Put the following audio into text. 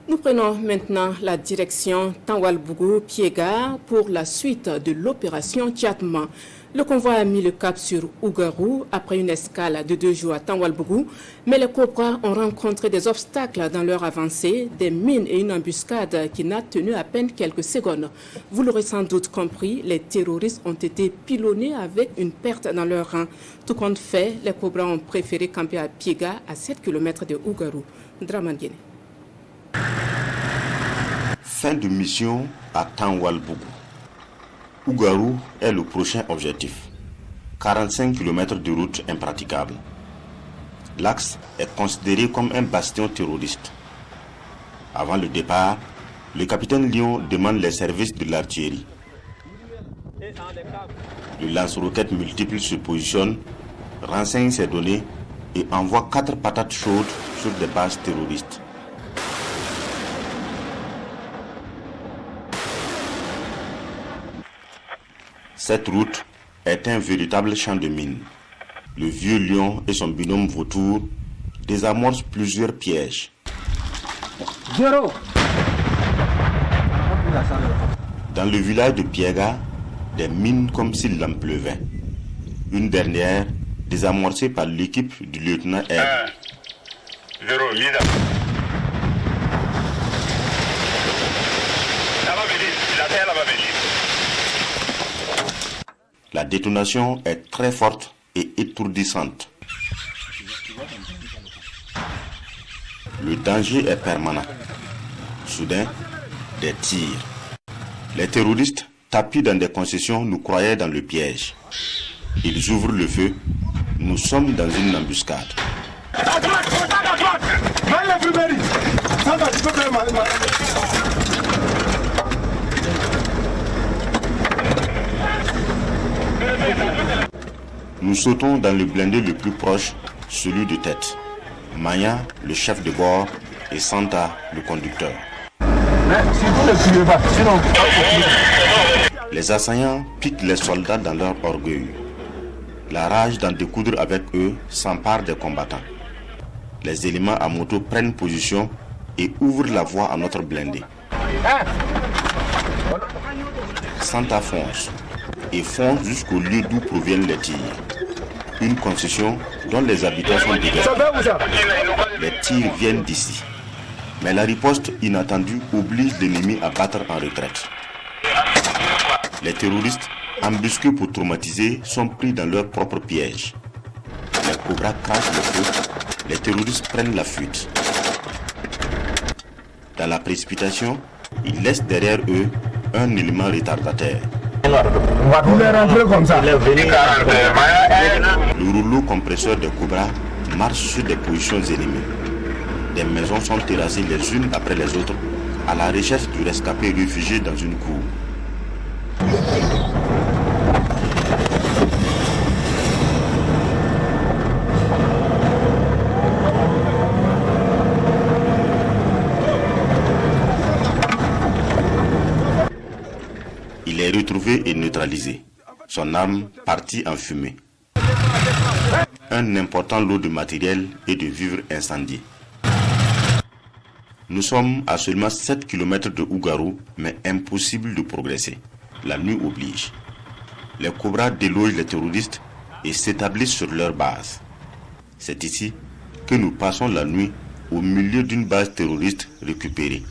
Nous prenons maintenant la direction Tanwalbougou-Piega pour la suite de l'opération Tchatma. Le convoi a mis le cap sur Ougarou après une escale de 2 jours à Tanwalbougou, mais les Cobras ont rencontré des obstacles dans leur avancée, des mines et une embuscade qui n'a tenu à peine quelques secondes. Vous l'aurez sans doute compris, les terroristes ont été pilonnés avec une perte dans leur rang. Tout compte fait, les Cobras ont préféré camper à Piega, à 7 km de Ougarou. Draman Guinée. Fin de mission à Tanwalbougou. Ougarou est le prochain objectif. 45 km de route impraticable. L'axe est considéré comme un bastion terroriste. Avant le départ, le capitaine Lyon demande les services de l'artillerie. Le lance-roquettes multiple se positionne, renseigne ses données et envoie 4 patates chaudes sur des bases terroristes. Cette route est un véritable champ de mines. Le vieux lion et son binôme vautour désamorcent plusieurs pièges. Dans le village de Piega, des mines comme s'il en pleuvait. Une dernière désamorcée par l'équipe du lieutenant R. La détonation est très forte et étourdissante. Le danger est permanent. Soudain, des tirs. Les terroristes, tapis dans des concessions, nous croyaient dans le piège. Ils ouvrent le feu. Nous sommes dans une embuscade. Nous sautons dans le blindé le plus proche, celui de tête. Maya, le chef de bord, et Santa, le conducteur. Les assaillants piquent les soldats dans leur orgueil. La rage d'en découdre avec eux s'empare des combattants. Les éléments à moto prennent position et ouvrent la voie à notre blindé. Santa fonce et fonce jusqu'au lieu d'où proviennent les tirs. Une concession dont les habitants sont dégagés. Les tirs viennent d'ici. Mais la riposte inattendue oblige l'ennemi à battre en retraite. Les terroristes, embusqués pour traumatiser, sont pris dans leur propre piège. Les cobras crachent le feu, les terroristes prennent la fuite. Dans la précipitation, ils laissent derrière eux un élément retardateur. Le rouleau compresseur de Cobra marche sur des positions ennemies. Des maisons sont terrassées les unes après les autres à la recherche du rescapé réfugié dans une cour. Il est retrouvé et neutralisé. Son arme partie en fumée. Un important lot de matériel et de vivres incendiés. Nous sommes à seulement 7 km de Ougarou, mais impossible de progresser. La nuit oblige. Les cobras délogent les terroristes et s'établissent sur leur base. C'est ici que nous passons la nuit au milieu d'une base terroriste récupérée.